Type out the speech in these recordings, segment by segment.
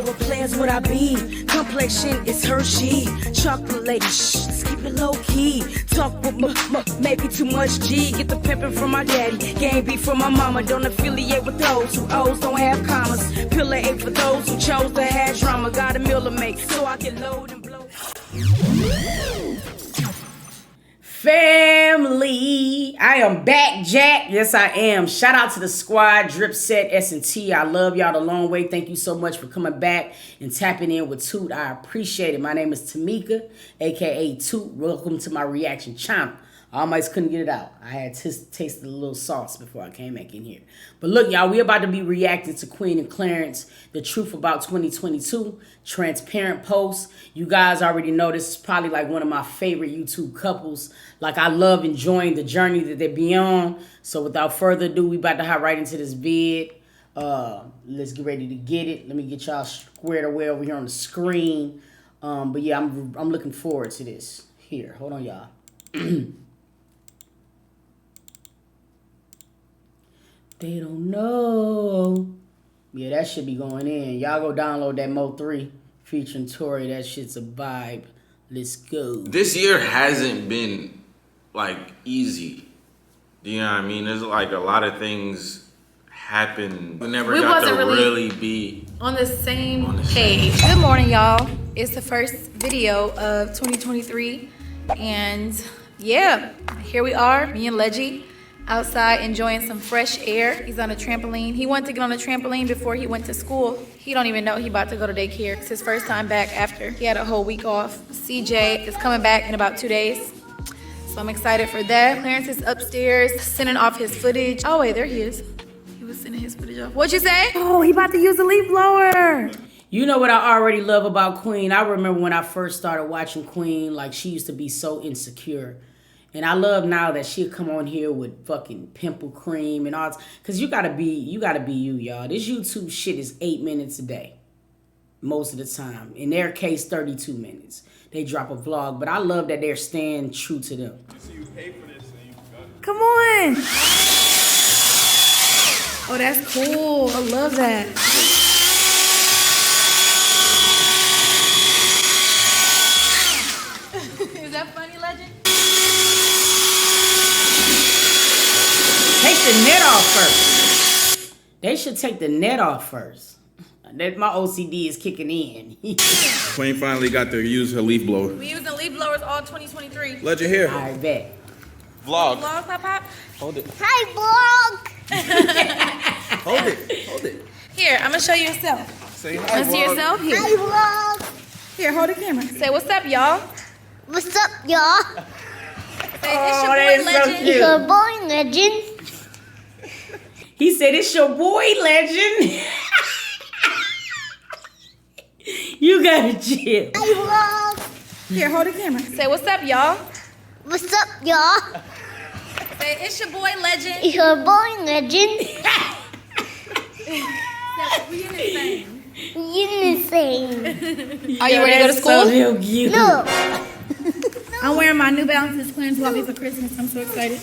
what players would I be? Complexion is Hershey. Chocolate lady, shh, let's keep it low key. Talk with maybe too much G. Get the pimpin' from my daddy, game beef from my mama. Don't affiliate with those who O's don't have commas. Pillar 8 for those who chose to have drama. Got a meal to make, so I can load and blow. Family, I am back, Jack. Yes, I am. Shout out to the squad, Drip Set, S&T. I love y'all the long way. Thank you so much for coming back and tapping in with Toot. I appreciate it. My name is Tamika, aka Toot. Welcome to my reaction channel. I almost couldn't get it out. I had tasted a little sauce before I came back in here. But look, y'all, we about to be reacting to Queen and Clarence, The Truth About 2022, Transparent Post. You guys already know this is probably like one of my favorite YouTube couples. Like, I love enjoying the journey that they be on. So without further ado, we about to hop right into this vid. Let's get ready to get it. Let me get y'all squared away over here on the screen. But yeah, I'm looking forward to this. Here, hold on, y'all. They don't know. Yeah, that should be going in. Y'all go download that Mo 3 featuring Tory. That shit's a vibe. Let's go. This year hasn't been, like, easy. You know what I mean? There's, like, a lot of things happen. We never got to really be on the same page. Good morning, y'all. It's the first video of 2023. And, yeah, here we are, me and Leggy. Outside enjoying some fresh air. He's on a trampoline. He wanted to get on a trampoline before he went to school. He don't even know he about to go to daycare. It's his first time back after he had a whole week off. CJ is coming back in about 2 days. So I'm excited for that. Clarence is upstairs sending off his footage. Oh wait, there he is. He was sending his footage off. What'd you say? Oh, he about to use the leaf blower. You know what I already love about Queen? I remember when I first started watching Queen, like, she used to be so insecure. And I love now that she'll come on here with fucking pimple cream and all. Cause you gotta be you, y'all. This YouTube shit is 8 minutes a day. Most of the time. In their case, 32 minutes. They drop a vlog. But I love that they're staying true to them. Come on. Oh, that's cool. I love that. Is that funny, Legend? Take the net off first. They should take the net off first. My OCD is kicking in. Queen finally got to use her leaf blower. We using leaf blowers all 2023. Let you hear. I bet. Vlog. Vlog, Pop Pop? Hold it. Hi, vlog. Hold it. Hold it. Here, I'm gonna show you yourself. Say hi, Let's see yourself. Here. Hi, vlog. Here, hold the camera. Say, what's up, y'all? What's up, y'all? Say, it's that your is boy, so Legend. cute. Your boy, Legend. He said, it's your boy, Legend. You gotta chill. Hi, vlog. Here, hold the camera. Say, what's up, y'all? What's up, y'all? Say, it's your boy, Legend. Your boy, Legend. We in the same. Insane. Are you ready to go to school? So real cute. No. I'm wearing my New Balances Clarence bought me for Christmas. I'm so excited.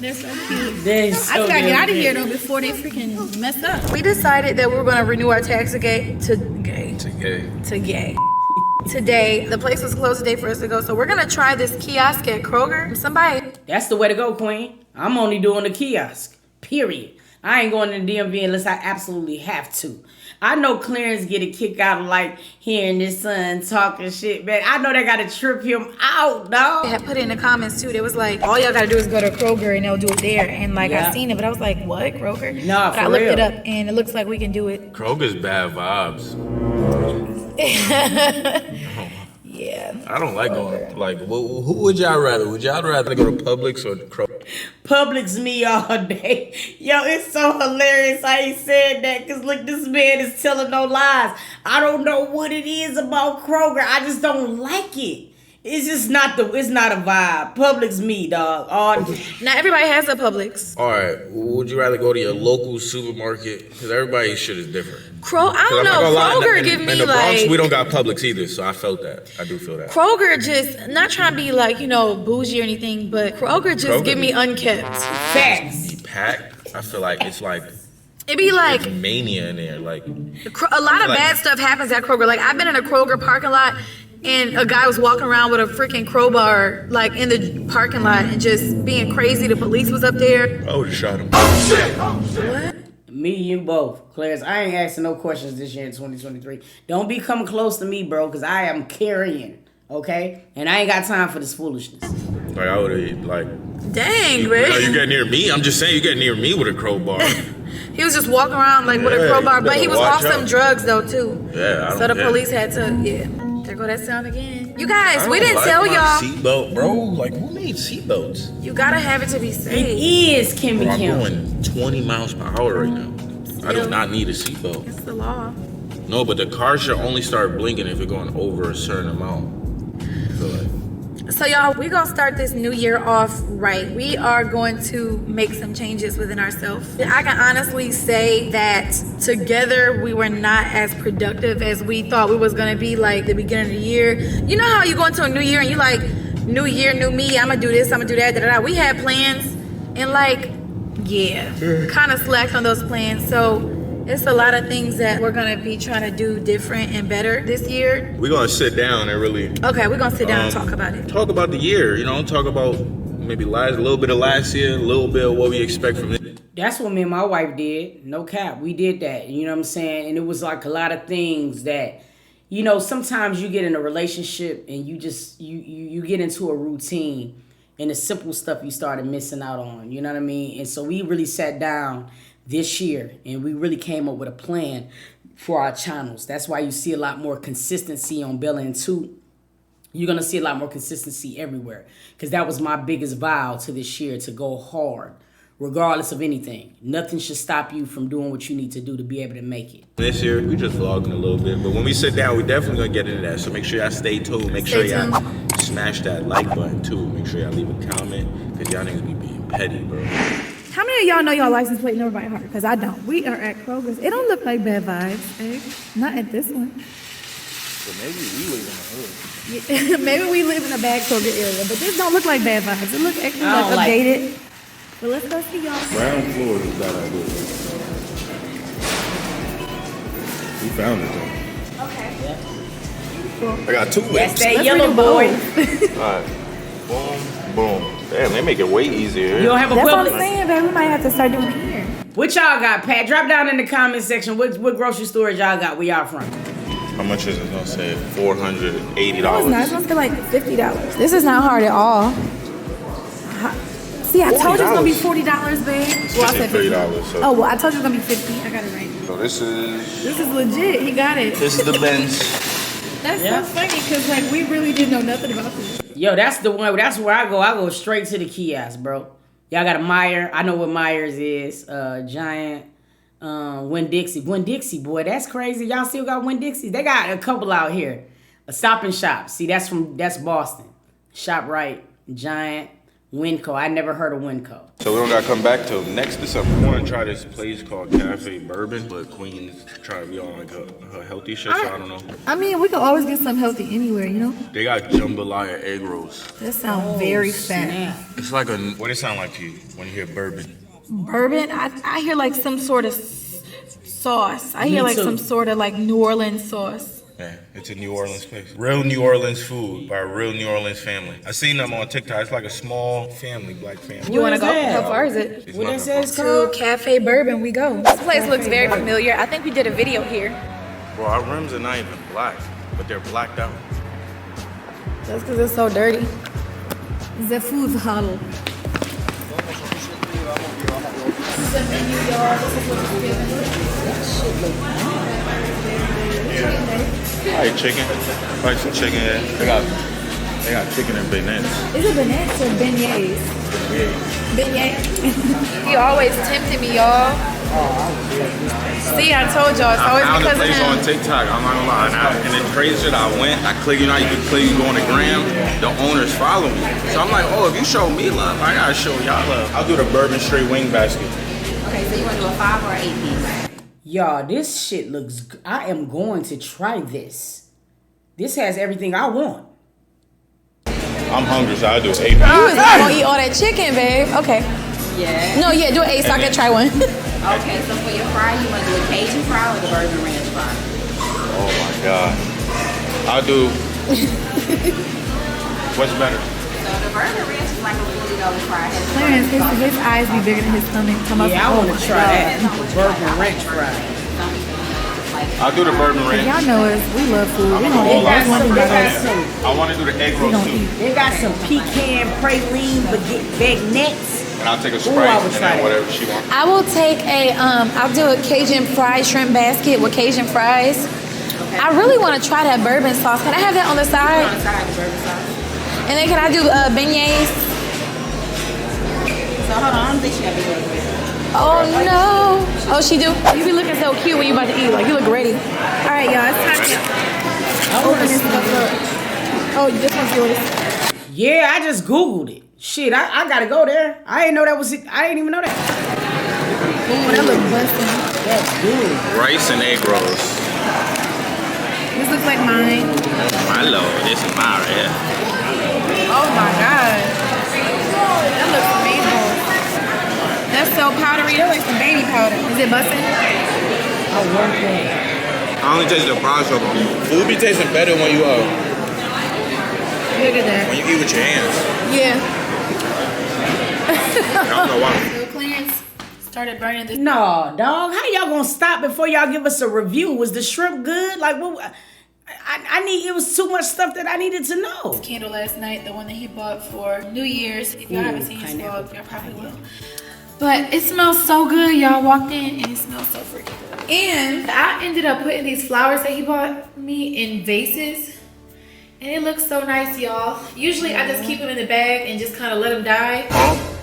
They're so cute. They're so I just gotta get out of cute. here though before they freaking mess up. We decided that we were gonna renew our tags to gay. Today, the place was closed today for us to go, so we're gonna try this kiosk at Kroger. Somebody. That's the way to go, Queen. I'm only doing the kiosk. Period. I ain't going to the DMV unless I absolutely have to. I know Clarence get a kick out of like hearing his son talking shit, man. I know they gotta trip him out, dog. They had put it in the comments too. They was like, all y'all gotta do is go to Kroger and they'll do it there. And like Yeah. I seen it, but I was like, what, Kroger? Nah, but for I looked real. it up and it looks like we can do it. Kroger's bad vibes. Yeah. I don't like going. Like, who would y'all rather? Would y'all rather go to Publix or Kroger? Publix me all day. Yo, it's so hilarious how he said that. Cause look, this man is telling no lies. I don't know what it is about Kroger. I just don't like it. It's just not it's not a vibe. Publix me, dog. Not everybody has a Publix. All right. Would you rather go to your local supermarket? Because everybody's shit is different. I don't know. Kroger give me in the Bronx, like. we don't got Publix either, so I felt that. I do feel that. Kroger just, not trying to be like, you know, bougie or anything, but Kroger just give me unkept. Facts. Be packed. I feel like it's like It be like mania in there. Like a lot of bad stuff happens at Kroger. Like I've been in a Kroger parking lot and a guy was walking around with a freaking crowbar like in the parking lot and just being crazy. The police was up there. I would have shot him. What? Me, you both. Clarence, I ain't asking no questions this year in 2023. Don't be coming close to me, bro, because I am carrying, okay? And I ain't got time for this foolishness. Like I would have like. Dang, man. You get near me. I'm just saying you get near me with a crowbar. He was just walking around like with a crowbar, but he was off some drugs though too. Yeah, so the police had to, there go that sound again. You guys, we didn't tell y'all. Seatbelt, bro. Like who made seatbelts? You gotta have it to be safe. It is Kimmy I'm Kim. going 20 miles per hour right now. I do not need a seatbelt. It's the law. No, but the car should only start blinking if you're going over a certain amount. I feel like. So y'all, we gonna start this new year off right. We are going to make some changes within ourselves. I can honestly say that together we were not as productive as we thought we was gonna be like the beginning of the year. You know how you go into a new year and you like, new year, new me, I'm gonna do this, I'm gonna do that, da-da-da. We had plans and like, kind of slacked on those plans. So it's a lot of things that we're gonna be trying to do different and better this year. We're gonna sit down and really. Okay, we're gonna sit down and talk about it. Talk about the year, you know. Talk about maybe a little bit of last year, a little bit of what we expect from it. That's what me and my wife did. No cap. We did that. You know what I'm saying? And it was like a lot of things that, you know, sometimes you get in a relationship and you just, you get into a routine and the simple stuff you started missing out on. You know what I mean? And so we really sat down this year and we really came up with a plan for our channels. That's why you see a lot more consistency on Bella and Toot. You're going to see a lot more consistency everywhere because that was my biggest vow to this year, to go hard regardless of anything. Nothing should stop you from doing what you need to do to be able to make it. This year, we just vlogging a little bit, but when we sit down, we definitely gonna get into that. So make sure y'all stay tuned. Make sure y'all smash that like button too. Make sure y'all leave a comment because y'all niggas be being petty, bro. How many of y'all know y'all license plate number by heart? Because I don't. We are at Kroger's. It don't look like bad vibes, eh? Not at this one. So maybe we live in the hood. Yeah, maybe we live in a bad Kroger area, but this don't look like bad vibes. It looks actually like updated. But let's go see y'all. Ground floor is a bad idea. We found it though. Okay. I got two whips. That's that yellow boy. Alright. Boom, boom. Damn, they make it way easier. You don't have a That's what I'm Publix? saying, baby. We might have to start doing it here. What y'all got, Pat? Drop down in the comment section. What grocery stores y'all got? Where y'all from? How much is it gonna say? $480. No, it's not. It's gonna be like $50. This is not hard at all. See, I told you it's gonna be $40, babe. Well, I said $30. So. Oh, well, I told you it's gonna be $50. I got it right. So this is legit. He got it. this is the Benz. That's so funny because like we really didn't know nothing about this. Yo, that's the one. That's where I go. I go straight to the kiosk, bro. Y'all got a Meijer. I know what Myers is. Giant. Winn-Dixie. Winn-Dixie, boy, that's crazy. Y'all still got Winn-Dixie? They got a couple out here. A Stop and Shop. See, that's Boston. ShopRite, Giant, Winco. I never heard of Winco. So we don't gotta come back till next December. I wanna try this place called Cafe Bourbon, but Queen's trying to be on like her healthy shit, so I don't know. I mean, we can always get something healthy anywhere, you know? They got jambalaya egg rolls. That sounds very fat. Snap. It's like what it sound like to you when you hear bourbon? Bourbon, I hear like some sort of sauce. I hear like too. some sort of like New Orleans sauce. Yeah, it's a New Orleans place. Real New Orleans food by a real New Orleans family. I seen them on TikTok. It's like a small family, black family. You want to go? that? How far is it? It's What not it that says far. called? To Cafe Bourbon, we go. This place looks very familiar. I think we did a video here. Bro, our rims are not even black, but they're blacked out. That's because it's so dirty. The food's hollow. This is the menu, y'all. This is what it's giving. I ate chicken. I ate some chicken. They got chicken and beignets. Is it beignets or beignets? Beignets. He always tempted me, y'all. See, I told y'all. It's always I found a because of place him. on TikTok. I'm not gonna lie. And the crazy shit, I went. I click. You know, how you can click. You go on the gram. The owners follow me. So I'm like, oh, if you show me love, I gotta show y'all love. I'll do the bourbon straight wing basket. Okay, so you want to do a 5 or 8 piece? Y'all, this shit looks. I am going to try this. This has everything I want. I'm hungry, so I'll do 8 You was not gonna eat all that chicken, babe. Okay. Yeah. No, yeah, do an 8 so I can try one. Okay, so for your fry, you want to do a Cajun fry or the bourbon ranch fry? Oh my God. I'll do. What's better? So the bourbon ranch is like a $40 fry. It has Clarence, bourbon his eyes be bigger than his stomach. Yeah, I want to try that. Bourbon ranch fry. I'll do the bourbon ranch. Y'all know us. We love food. We I'm don't all eat. out. That's one thing about us. I want to do the egg roll don't too. eat. They got some pecan praline bagnettes. And I'll take a Ooh, Sprite I would and try then that. whatever she wants. I will take I'll do a Cajun fried shrimp basket with Cajun fries. I really want to try that bourbon sauce. Can I have that on the side? On the side, the bourbon sauce. And then can I do beignets? So hold on, I don't think she got to do it. Oh no. Oh, she do? You be looking so cute when you about to eat. Like, you look ready. All right, y'all. It's time to open this stuff up. Oh, this one's yours. Yeah, I just Googled it. Shit, I gotta go there. I didn't know that was it. I didn't even know that. Oh, that looks busting. That's good. Rice and egg rolls. This looks like mine. My lord, this is mine right here. Oh my god. That looks amazing. That's so powdery. That looks like some baby powder. Is it busting? I want that. I only taste the brown sugar. Food be tasting better when you Look at that. when you eat with your hands. Yeah. I don't know why. So Clarence started burning this No, dog. How y'all gonna stop before y'all give us a review? Was the shrimp good? Like, what? I need. It was too much stuff that I needed to know. candle last night, the one that he bought for New Year's. If y'all haven't seen his pineapple. vlog, y'all probably will. But it smells so good. Y'all walked in and it smells so freaking good. And I ended up putting these flowers that he bought me in vases. And it looks so nice, y'all. Usually I just keep them in the bag and just kind of let them die.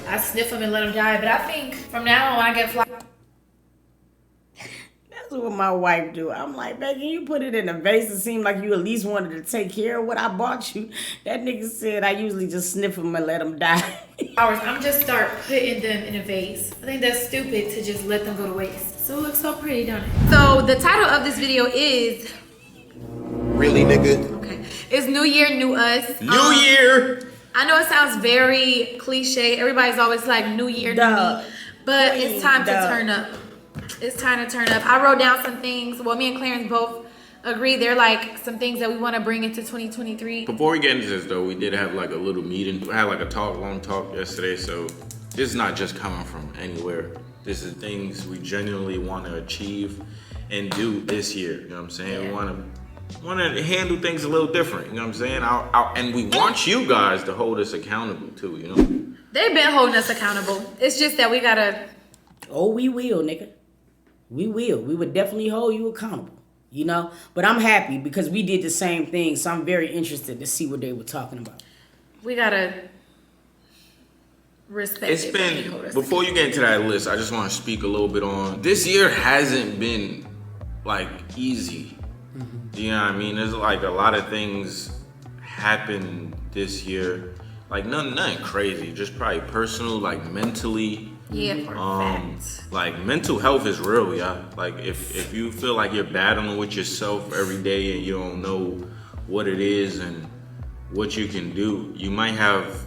I sniff them and let them die. But I think from now on when I get flowers, That's what my wife do. I'm like, baby, you put it in a vase. It seemed like you at least wanted to take care of what I bought you. That nigga said I usually just sniff them and let them die. I'm just start putting them in a vase. I think that's stupid to just let them go to waste. So it looks so pretty, don't it? So the title of this video is Really, nigga? okay. It's New Year, New Us. New Year. I know it sounds very cliche. Everybody's always like New Year, New Duh. Me. But it's time to Duh. turn up. It's time to turn up. I wrote down some things. Well, me and Clarence both agree. They're like some things that we want to bring into 2023. Before we get into this though, we did have like a little meeting. We had like a long talk yesterday. So this is not just coming from anywhere. This is things we genuinely want to achieve and do this year. You know what I'm saying? Yeah. We want to handle things a little different. You know what I'm saying? And we want you guys to hold us accountable too. You know? They've been holding us accountable. It's just that we gotta. Oh, we will, nigga. We will. We would definitely hold you accountable, you know? But I'm happy because we did the same thing, so I'm very interested to see what they were talking about. We gotta respect. It's it when they been, hold us before you get into that list, I just want to speak a little bit on, this year hasn't been like easy. You know what I mean? There's like a lot of things happened this year. Like nothing crazy, just probably personal, like mentally. Yeah, for a fact. Like mental health is real, yeah. Like if you feel like you're battling with yourself every day and you don't know what it is and what you can do, you might have,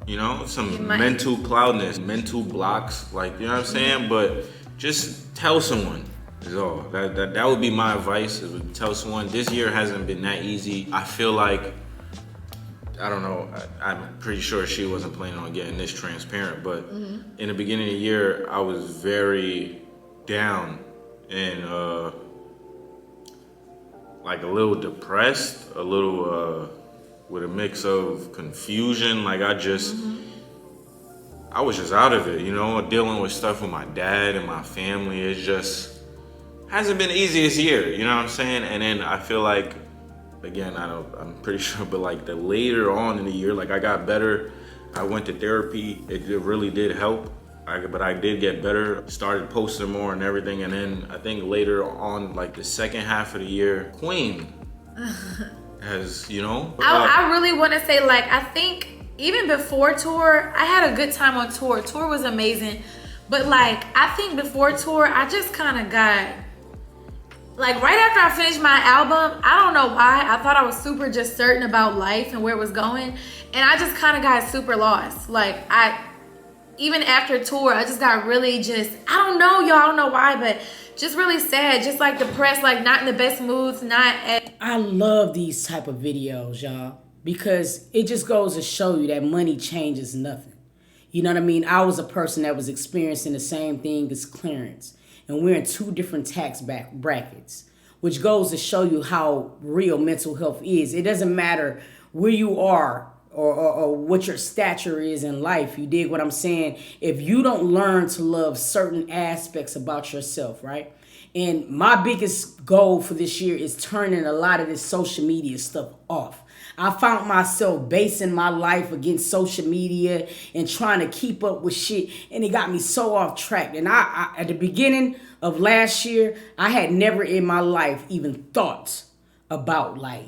you know, some mental cloudness, mental blocks, like, you know what I'm saying? But just tell someone is all. That would be my advice, is to tell someone. This year hasn't been that easy. I feel like, I don't know, I'm pretty sure she wasn't planning on getting this transparent, but in the beginning of the year, I was very down and like a little depressed, a little with a mix of confusion. Like I was just out of it, you know, dealing with stuff with my dad and my family. It just hasn't been the easiest year, you know what I'm saying? And then I feel like, again, I'm pretty sure, but like the later on in the year, like I got better. I went to therapy. It really did help. But I did get better, started posting more and everything. And then I think later on, like the second half of the year, Queen has, you know. I really want to say, like, I think even before tour, I had a good time on tour. Tour was amazing. But like, I think before tour, I just kind of got, like right after I finished my album, I don't know why, I thought I was super just certain about life and where it was going. And I just kind of got super lost. Like even after tour, I just got really I don't know, y'all, I don't know why, but just really sad, just like depressed, like not in the best moods, not at. I love these type of videos, y'all, because it just goes to show you that money changes nothing. You know what I mean? I was a person that was experiencing the same thing as Clarence, and we're in two different tax brackets, which goes to show you how real mental health is. It doesn't matter where you are or what your stature is in life. You dig what I'm saying? If you don't learn to love certain aspects about yourself, right? And my biggest goal for this year is turning a lot of this social media stuff off. I found myself basing my life against social media and trying to keep up with shit, and it got me so off track. And I at the beginning of last year, I had never in my life even thought about, like,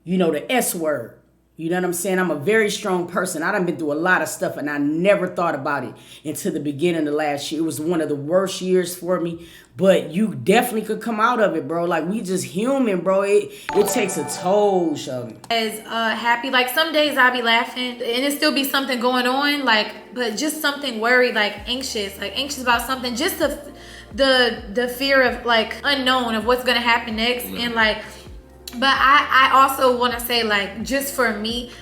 you know, the S word. You know what I'm saying? I'm a very strong person. I done been through a lot of stuff, and I never thought about it until the beginning of last year. It was one of the worst years for me, but you definitely could come out of it, bro. Like, we just human, bro. It takes a toll, Shelby. As happy, like some days I'll be laughing and it still be something going on, like, but just something worried, like anxious about something, just the fear of like unknown of what's gonna happen next. And like, but I also want to say, like, just for me,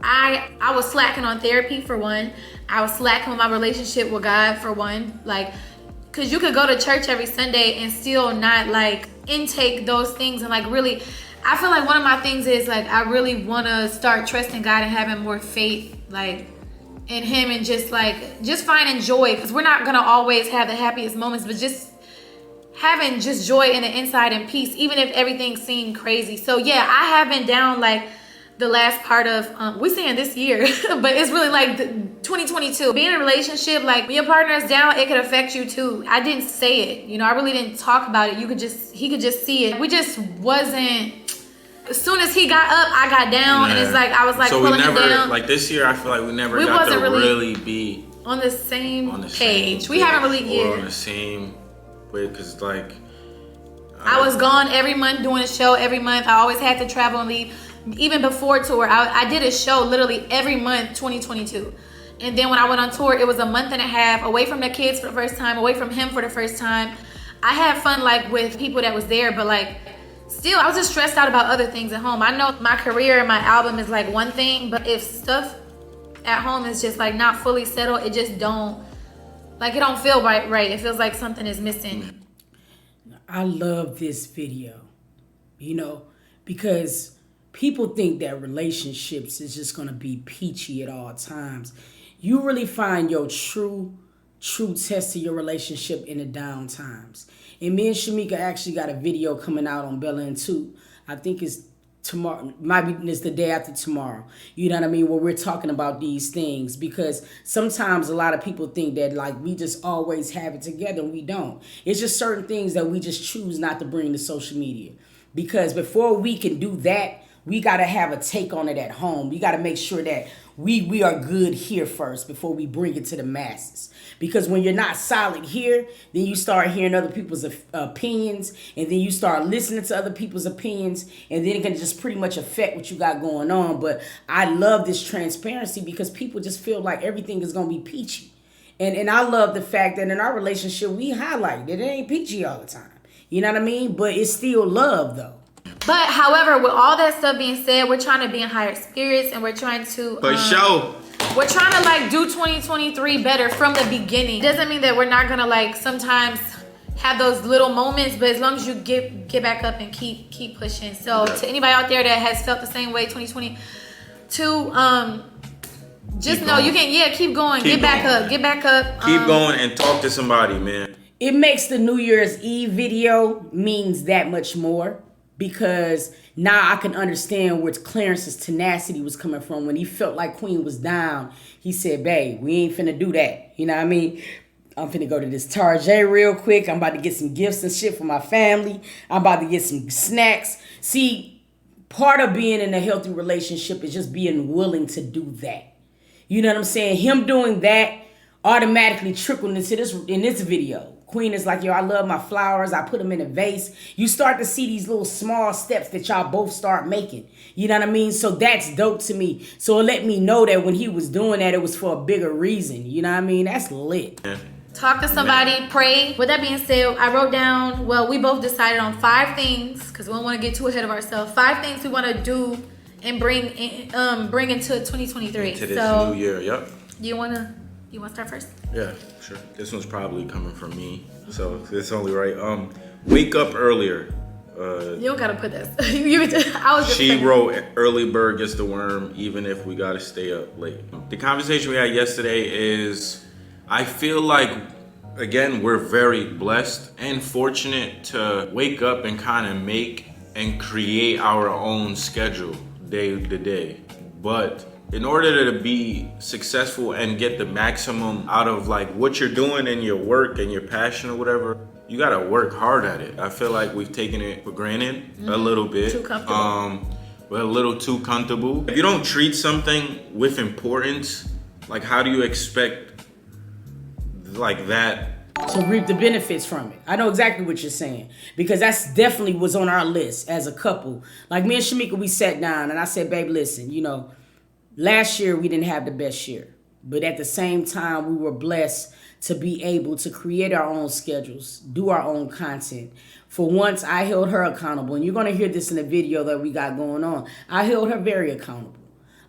I was slacking on therapy for one. I was slacking with my relationship with God for one. Like, cause you could go to church every Sunday and still not like intake those things. And like, really, I feel like one of my things is like, I really want to start trusting God and having more faith, like, in him, and just finding joy. Cause we're not gonna always have the happiest moments, but just having just joy in the inside and peace, even if everything seemed crazy. So yeah, I have been down like the last part of, we're saying this year, but it's really like 2022. Being in a relationship, like when your partner is down, it could affect you too. I didn't say it, you know, I really didn't talk about it. He could just see it. We just wasn't, as soon as he got up, I got down, and it's like, I was like so pulling him down. Like this year, I feel like we never got to really be on the same page. We haven't really, on the same way, because like I was gone every month doing a show every month. I always had to travel and leave. Even before tour, I did a show literally every month 2022. And then when I went on tour, it was a month and a half away from the kids for the first time, away from him for the first time. I had fun like with people that was there, but like still I was just stressed out about other things at home. I know my career and my album is like one thing, but if stuff at home is just like not fully settled, it just don't, like, it don't feel right. It feels like something is missing. I love this video, you know, because people think that relationships is just going to be peachy at all times. You really find your true test of your relationship in the down times. And me and Shamika actually got a video coming out on Bella and Toot. I think it's tomorrow, it's the day after tomorrow. You know what I mean? Where we're talking about these things, because sometimes a lot of people think that like we just always have it together, and we don't. It's just certain things that we just choose not to bring to social media, because before we can do that, we got to have a take on it at home. We got to make sure that we are good here first before we bring it to the masses. Because when you're not solid here, then you start hearing other people's opinions, and then you start listening to other people's opinions, and then it can just pretty much affect what you got going on. But I love this transparency, because people just feel like everything is going to be peachy. And I love the fact that in our relationship, we highlight that it ain't peachy all the time. You know what I mean? But it's still love, though. But however, with all that stuff being said, we're trying to be in higher spirits, and we're trying to we're trying to like do 2023 better from the beginning. Doesn't mean that we're not gonna like sometimes have those little moments, but as long as you get back up and keep pushing. So to anybody out there that has felt the same way 2022, just know you can keep going, get back up. Keep going and talk to somebody, man. It makes the New Year's Eve video means that much more, because now I can understand where Clarence's tenacity was coming from. When he felt like Queen was down, he said, babe, we ain't finna do that. You know what I mean? I'm finna go to this Tarjay real quick. I'm about to get some gifts and shit for my family. I'm about to get some snacks. See, part of being in a healthy relationship is just being willing to do that. You know what I'm saying? Him doing that automatically trickled into this video. Queen is like, yo, I love my flowers. I put them in a vase. You start to see these little small steps that y'all both start making. You know what I mean? So that's dope to me. So it let me know that when he was doing that, it was for a bigger reason. You know what I mean? That's lit. Yeah. Talk to somebody, pray. With that being said, I wrote down, well, we both decided on 5 things, because we don't want to get too ahead of ourselves. 5 things we want to do and bring into 2023. Into this so, new year, yep. you wanna start first? Yeah, sure. This one's probably coming from me, so it's only right. Wake up earlier. You don't gotta put this. I was just She saying. wrote, early bird gets the worm, even if we gotta stay up late. The conversation we had yesterday is, I feel like, again, we're very blessed and fortunate to wake up and kind of make and create our own schedule day to day. But in order to be successful and get the maximum out of like what you're doing in your work and your passion or whatever, you gotta work hard at it. I feel like we've taken it for granted a little bit. Too comfortable. We're a little too comfortable. If you don't treat something with importance, like how do you expect like that To reap the benefits from it. I know exactly what you're saying. Because that's definitely was on our list as a couple. Like me and Shamika, we sat down and I said, babe, listen, you know, last year we didn't have the best year. But at the same time, we were blessed to be able to create our own schedules, do our own content. For once, I held her accountable. And you're going to hear this in the video that we got going on. I held her very accountable.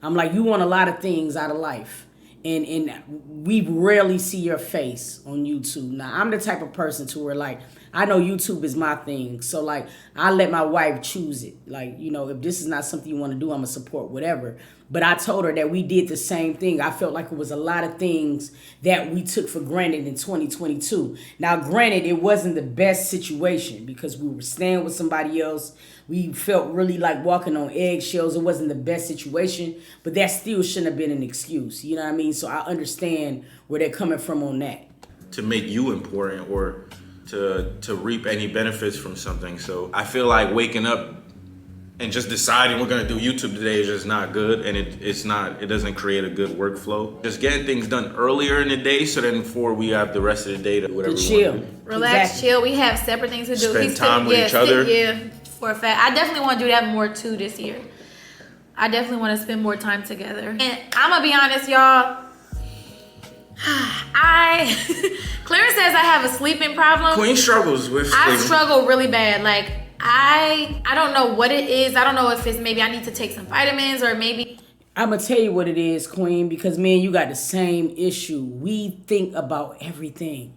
I'm like, you want a lot of things out of life. And we rarely see your face on YouTube. Now, I'm the type of person to where, like, I know YouTube is my thing. So, like, I let my wife choose it. Like, you know, if this is not something you want to do, I'm going to support whatever. But I told her that we did the same thing. I felt like it was a lot of things that we took for granted in 2022. Now, granted, it wasn't the best situation because we were staying with somebody else. We felt really like walking on eggshells. It wasn't the best situation, but that still shouldn't have been an excuse. You know what I mean? So I understand where they're coming from on that. to make you important or to reap any benefits from something. So I feel like waking up and just deciding we're gonna do YouTube today is just not good, and it doesn't create a good workflow. Just getting things done earlier in the day, so then before we have the rest of the day to whatever To we chill. want to do. Relax, Exactly. chill. We have separate things to do. Spend time with each other. Yeah, for a fact. I definitely want to do that more too this year. I definitely want to spend more time together. And I'm gonna be honest, y'all. Clarence says I have a sleeping problem. Queen struggles with I sleeping. struggle really bad. Like I don't know what it is. I don't know if it's maybe I need to take some vitamins or maybe. I'm gonna tell you what it is, Queen, because me and you got the same issue. We think about everything.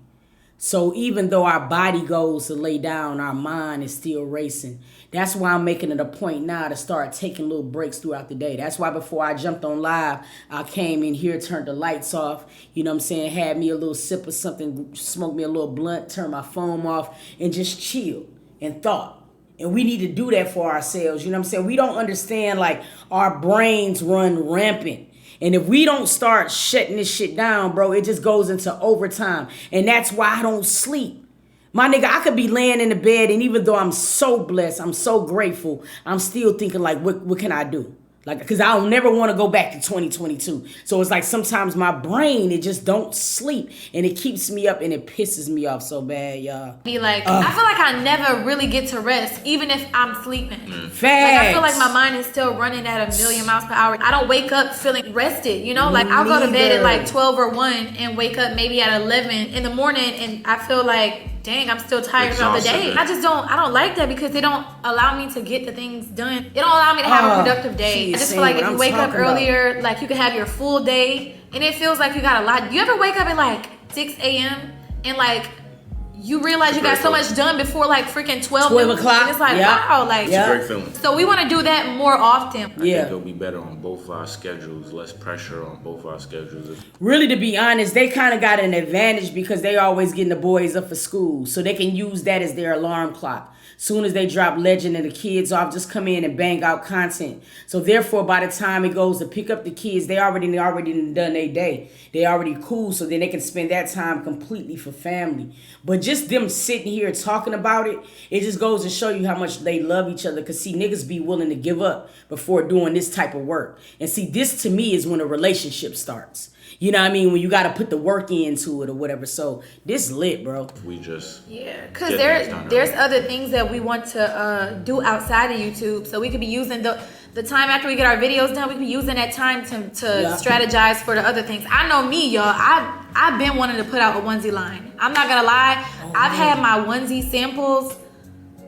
So even though our body goes to lay down, our mind is still racing. That's why I'm making it a point now to start taking little breaks throughout the day. That's why before I jumped on live, I came in here, turned the lights off, you know what I'm saying, had me a little sip of something, smoked me a little blunt, turned my phone off, and just chilled and thought. And we need to do that for ourselves, you know what I'm saying? We don't understand, like, our brains run rampant. And if we don't start shutting this shit down, bro, it just goes into overtime. And that's why I don't sleep. My nigga, I could be laying in the bed, and even though I'm so blessed, I'm so grateful, I'm still thinking, like, what can I do? Like, because I'll never want to go back to 2022. So it's like sometimes my brain, it just don't sleep. And it keeps me up, and it pisses me off so bad, y'all. Be like, I feel like I never really get to rest, even if I'm sleeping. Facts. Like, I feel like my mind is still running at 1,000,000 miles per hour. I don't wake up feeling rested, you know? Like, I'll go to bed at like 12 or 1 and wake up maybe at 11 in the morning, and I feel like, dang, I'm still tired throughout the day. Exhausted. I don't like that because they don't allow me to get the things done. It don't allow me to have a productive day. I just feel like if you wake up earlier, like you can have your full day, and it feels like you got a lot. You ever wake up at like 6 a.m. and like you realize you got so much done before like freaking 12 o'clock? And it's like, Yeah. wow, like. Yeah. Great feeling. So we want to do that more often. I think Yeah. it'll be better on both our schedules, less pressure on both our schedules. Really, to be honest, they kind of got an advantage because they always getting the boys up for school. So they can use that as their alarm clock. Soon as they drop Legend and the kids off, just come in and bang out content. So therefore, by the time it goes to pick up the kids, they already done their day. They already cool, so then they can spend that time completely for family. But just just them sitting here talking about it, it just goes to show you how much they love each other. Cause see, niggas be willing to give up before doing this type of work. And see, this to me is when a relationship starts. You know what I mean? When you got to put the work into it or whatever. So this lit, bro. We just because there's other things that we want to do outside of YouTube. So we could be using the time after we get our videos done. We could be using that time to strategize for the other things. I know me, y'all. I've been wanting to put out a onesie line. I'm not gonna lie. I've had my onesie samples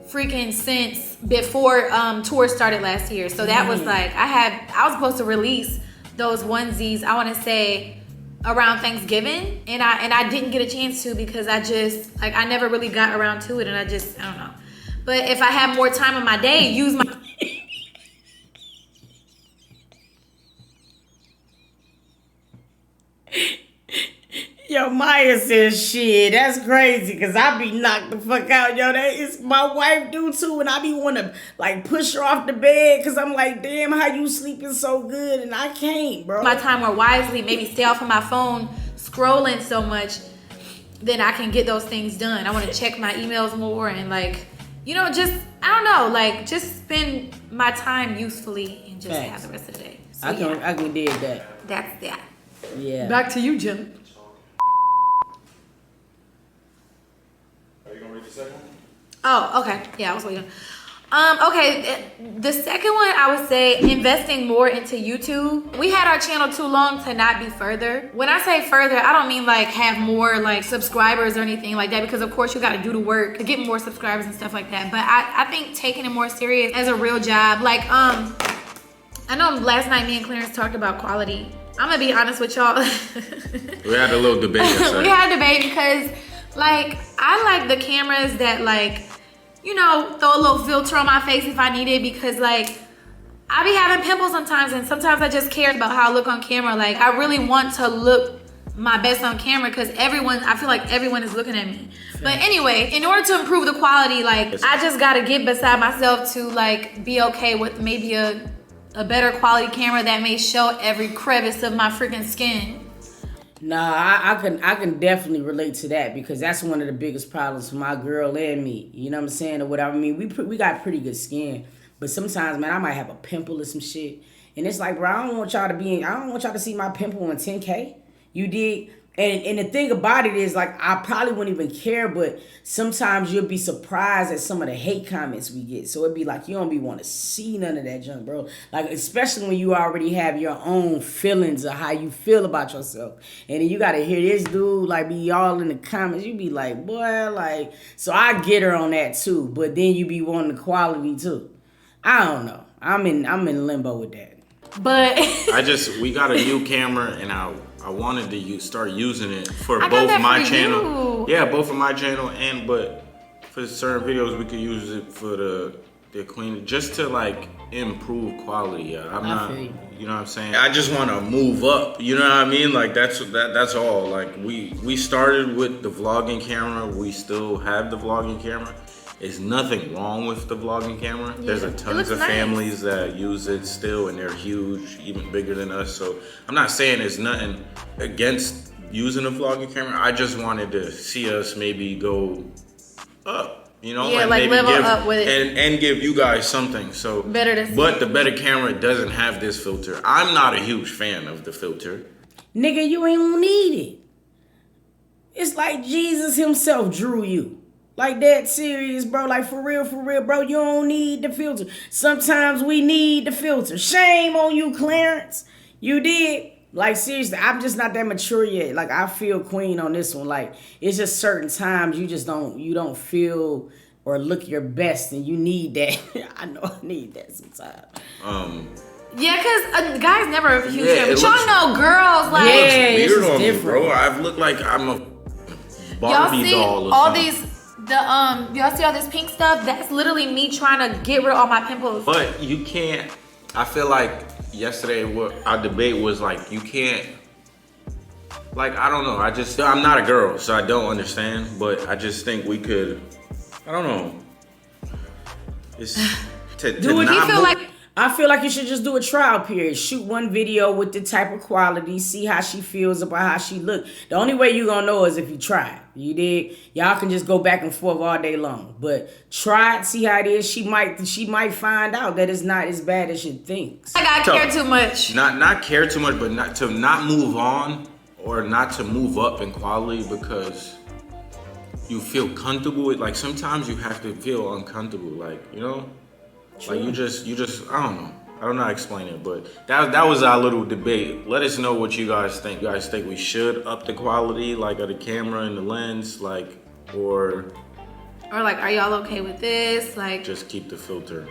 freaking since before tour started last year. So that was like I was supposed to release those onesies. I want to say around Thanksgiving, and I didn't get a chance to because I never really got around to it, and I don't know. But if I have more time in my day, use my Yo, Maya says shit. That's crazy, cause I be knocked the fuck out. Yo, that is my wife do too, and I be wanna like push her off the bed, cause I'm like, damn, how you sleeping so good, and I can't, bro. my time more wisely, maybe stay off of my phone scrolling so much, then I can get those things done. I want to check my emails more and like, just I don't know, like just spend my time usefully and just have the rest of the day. So, I can dig that. That's that. Yeah. Back to you, Jim. Are you gonna read the second one? Oh, okay. Yeah, I was waiting. Okay, the second one I would say investing more into YouTube. We had our channel too long to not be further. When I say further, I don't mean like have more like subscribers or anything like that, because of course you got to do the work to get more subscribers and stuff like that. But I think taking it more serious as a real job. Like I know last night me and Clarence talked about quality. I'm gonna be honest with y'all. We had a little debate. We had a debate because like I like the cameras that like, throw a little filter on my face if I need it, because like I be having pimples sometimes, and sometimes I just care about how I look on camera. Like I really want to look my best on camera because I feel like everyone is looking at me. But anyway, in order to improve the quality, like I just gotta get beside myself to like be okay with maybe a better quality camera that may show every crevice of my freaking skin. Nah, I can definitely relate to that, because that's one of the biggest problems for my girl and me. You know what I'm saying, or whatever. I mean, we got pretty good skin, but sometimes, man, I might have a pimple or some shit, and it's like, bro, I don't want y'all to see my pimple on 10K. You dig? And the thing about it is, like, I probably wouldn't even care, but sometimes you'll be surprised at some of the hate comments we get. So it'd be like, you don't be want to see none of that junk, bro. Like, especially when you already have your own feelings of how you feel about yourself. And then you got to hear this dude, like, be all in the comments. You be like, boy, like, so I get her on that, too. But then you be wanting the quality, too. I don't know. I'm in limbo with that. But we got a new camera, and I wanted to start using it for I both got that my for channel. you. Yeah, both of my channel, but for certain videos we could use it for the clean, just to like improve quality. Yeah, you know what I'm saying? I just want to move up. You know what I mean? Like that's all. Like we started with the vlogging camera. We still have the vlogging camera. There's nothing wrong with the vlogging camera. Yeah. There's a tons of families that use it still, and they're huge, even bigger than us. So I'm not saying there's nothing against using a vlogging camera. I just wanted to see us maybe go up, Yeah, and like maybe level up with it. and give you guys something. So better to see. But the better camera doesn't have this filter. I'm not a huge fan of the filter. Nigga, you ain't gonna need it. It's like Jesus himself drew you. Like that serious, bro. Like for real, bro. You don't need the filter. Sometimes we need the filter. Shame on you, Clarence. You did. Like seriously, I'm just not that mature yet. Like I feel Queen on this one. Like it's just certain times you don't feel or look your best, and you need that. I know I need that sometimes. Yeah, because guys never a huge Yeah, but y'all know girls like it's Weird just on me, different. bro. I've looked like I'm a y'all Barbie see doll or all something. y'all see all this pink stuff? That's literally me trying to get rid of all my pimples. But you can't. I feel like yesterday what our debate was like. You can't. Like I don't know. I'm not a girl, so I don't understand. But I just think we could. I don't know. It's to Do what not you feel move- like. I feel like you should just do a trial period. Shoot one video with the type of quality, see how she feels about how she look. The only way you gonna know is if you try it. You did. Y'all can just go back and forth all day long, but try it, see how it is. She might find out that it's not as bad as she thinks. Like I care too much. Not care too much, but not move on or not to move up in quality because you feel comfortable with. Like sometimes you have to feel uncomfortable. Like Like you just I don't know. I don't know how to explain it, but that was our little debate. Let us know what you guys think. You guys think we should up the quality, like of the camera and the lens, like, or like, are y'all okay with this? Like, just keep the filter.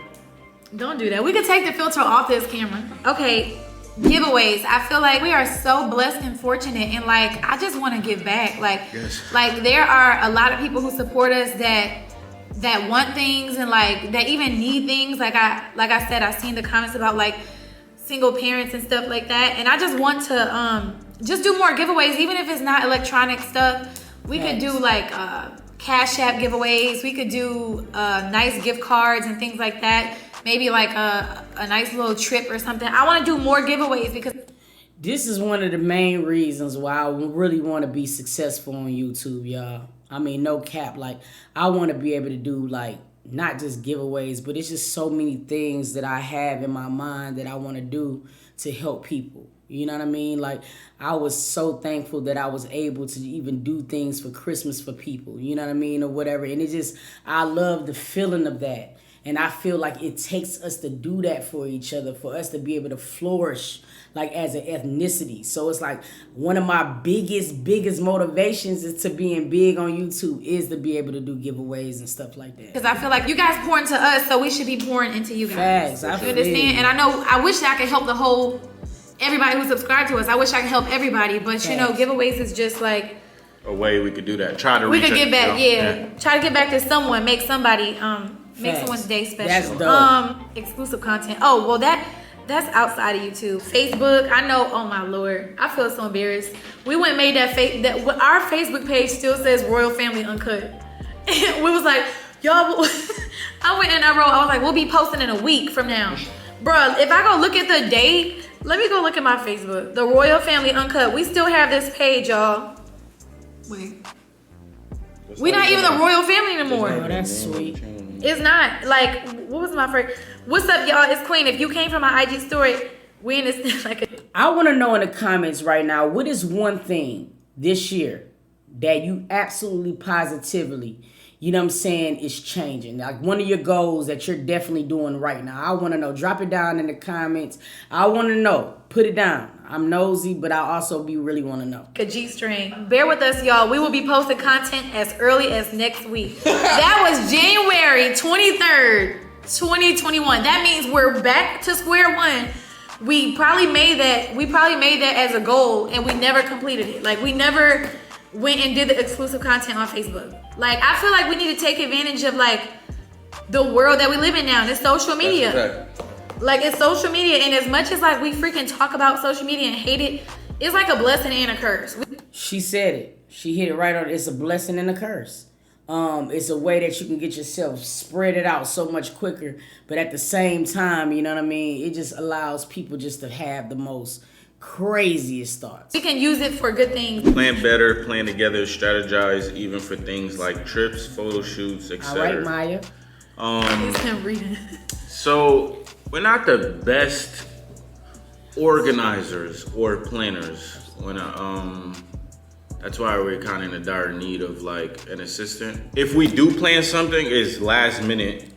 don't do that. We could take the filter off this camera. Okay, giveaways. I feel like we are so blessed and fortunate, and like I just want to give back. Like, Yes. like there are a lot of people who support us that want things and like that even need things. Like I said, I've seen the comments about like single parents and stuff like that, and I just want to just do more giveaways, even if it's not electronic stuff. We could do like Cash App giveaways. We could do nice gift cards and things like that. Maybe like a nice little trip or something. I want to do more giveaways because This is one of the main reasons why I really want to be successful on YouTube, y'all. I mean, no cap. Like, I want to be able to do, like, not just giveaways, but it's just so many things that I have in my mind that I want to do to help people. You know what I mean? Like, I was so thankful that I was able to even do things for Christmas for people. You know what I mean? Or whatever. And it just, I love the feeling of that. And I feel like it takes us to do that for each other, for us to be able to flourish, like, as an ethnicity. So it's like one of my biggest motivations is to being big on YouTube is to be able to do giveaways and stuff like that. I feel like you guys pour into us, so we should be pouring into you guys. Facts, I You feel understand? you. And I wish I could help everybody who subscribed to us. I wish I could help everybody, but you know, Facts. giveaways is just like A way we could do that. Try to we reach could it, get back. you know? Yeah, try to get back to someone, make somebody, make Facts. someone's day special. That's dope. Exclusive content. Oh well, that's outside of YouTube. Facebook. I know. Oh my lord, I feel so embarrassed. We went and made that our Facebook page still says Royal Family Uncut. We was like, y'all. I went and I was like, we'll be posting in a week from now, bruh. If I go look at the date, let me go look at my Facebook. The Royal Family Uncut. We still have this page, y'all. Wait. We're not even the royal family anymore. Oh, that's sweet. It's not. Like, what was my first? What's up, y'all? It's Queen. If you came from my IG story, we in this like I want to know in the comments right now, what is one thing this year that you absolutely positively, you know what I'm saying, is changing? Like one of your goals that you're definitely doing right now. I want to know. Drop it down in the comments. I want to know. Put it down. I'm nosy, but I also really want to know. a G-string. Bear with us, y'all. We will be posting content as early as next week. That was January 23rd, 2021. That means we're back to square one. We probably made that as a goal, and we never completed it. Like, we never went and did the exclusive content on Facebook. Like, I feel like we need to take advantage of, like, the world that we live in now. It's social media. Like, it's social media, and as much as, like, we freaking talk about social media and hate it, it's like a blessing and a curse. She said it. She hit it right on. It's a blessing and a curse. It's a way that you can get yourself spread it out so much quicker, but at the same time, you know what I mean? It just allows people just to have the most craziest thoughts. We can use it for good things. Plan better, plan together, strategize, even for things like trips, photo shoots, All etc. right, Maya. It's him reading. So we're not the best organizers or planners. That's why we're kind of in a dire need of like an assistant. If we do plan something, it's last minute,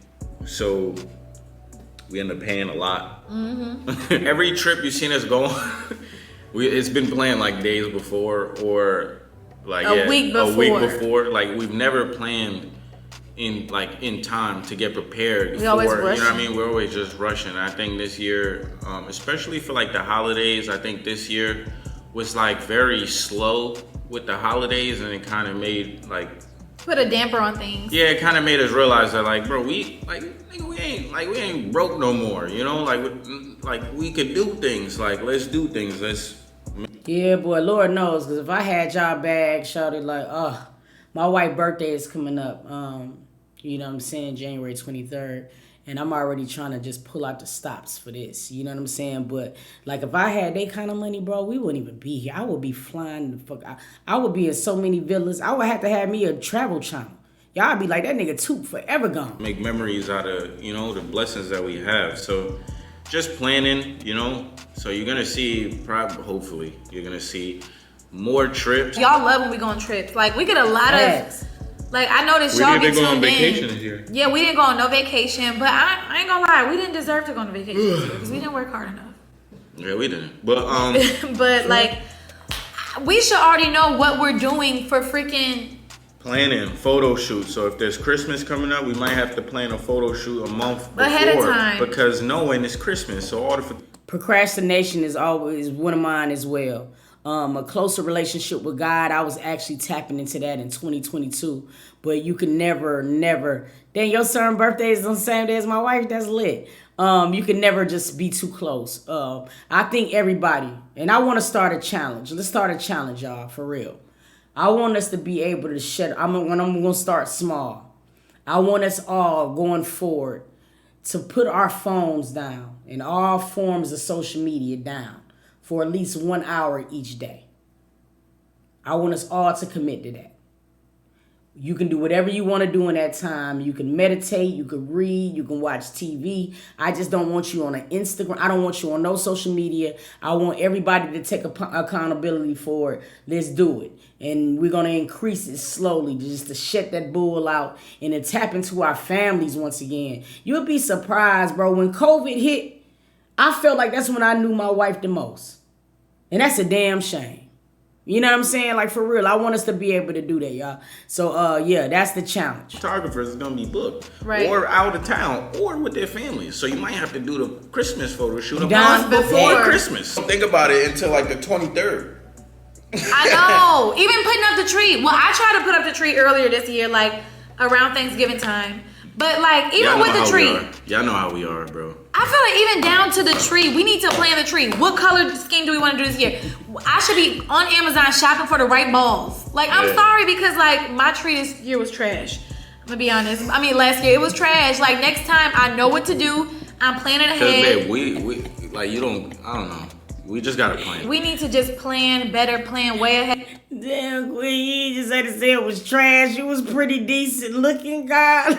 so we end up paying a lot. Every trip you've seen us go on, it's been planned like days before or like A week before. Like we've never planned in time to get prepared. We always You know what I rushing. mean? We're always just rushing. I think this year, especially for like the holidays, I think this year was like very slow with the holidays, and it kind of made like, Put a damper on things. yeah, it kind of made us realize that like, bro, we ain't broke no more, you know, like we could do things, like let's do things, Yeah, boy, Lord knows, because if I had y'all back, shouted like, my wife's birthday is coming up, you know what I'm saying, January 23rd. And I'm already trying to just pull out the stops for this. You know what I'm saying? But like if I had that kind of money, bro, we wouldn't even be here. I would be flying the fuck out. I would be in so many villas. I would have to have me a travel channel. Y'all be like, that nigga Toot forever gone. Make memories out of, you know, the blessings that we have. So just planning, you know. So you're gonna see, probably, hopefully, you're gonna see more trips. Y'all love when we go on trips. Like we get a lot Yes. of. Like I noticed We y'all didn't get go on tuned vacation in. this year. Yeah, we didn't go on no vacation, but I ain't gonna lie, we didn't deserve to go on vacation this year because we didn't work hard enough. Yeah, we didn't. But But like, we should already know what we're doing for freaking. planning photo shoot. So if there's Christmas coming up, we might have to plan a photo shoot a month before, Ahead of time. because knowing it's Christmas. So all the Procrastination is always one of mine as well. A closer relationship with God, I was actually tapping into that in 2022. But you can never. Then your son birthday is on the same day as my wife. That's lit. You can never just be too close. I think everybody, and I want to start a challenge. Let's start a challenge, y'all, for real. I want us to be able to shut. I'm gonna start small. I want us all going forward to put our phones down and all forms of social media down for at least 1 hour each day. I want us all to commit to that. You can do whatever you want to do in that time. You can meditate, you can read, you can watch TV. I just don't want you on an Instagram. I don't want you on no social media. I want everybody to take accountability for it. Let's do it. And we're going to increase it slowly just to shut that bull out and to tap into our families once again. You'll be surprised, bro. When COVID hit, I felt like that's when I knew my wife the most. And that's a damn shame. You know what I'm saying? Like, for real, I want us to be able to do that, y'all. So, yeah, that's the challenge. photographers is gonna be booked, Right. or out of town, or with their families. So you might have to do the Christmas photo shoot a Done month before before. Christmas. Think about it until like the 23rd. I know. Even putting up the tree. Well, I tried to put up the tree earlier this year, like around Thanksgiving time. But like even Y'all know with the how tree, we are. Y'all know how we are, bro. I feel like even down to the tree, we need to plan the tree. What color scheme do we want to do this year? I should be on Amazon shopping for the right balls. Like, I'm Yeah. sorry because, like, my tree this year was trash. I'm gonna be honest. I mean, last year it was trash. Like, next time I know what to do. I'm planning Cause ahead. babe, we like you don't. I don't know. We just gotta plan. We need to just plan better, plan way ahead Damn, Queen, you just had to say it was trash. It was pretty decent looking, God.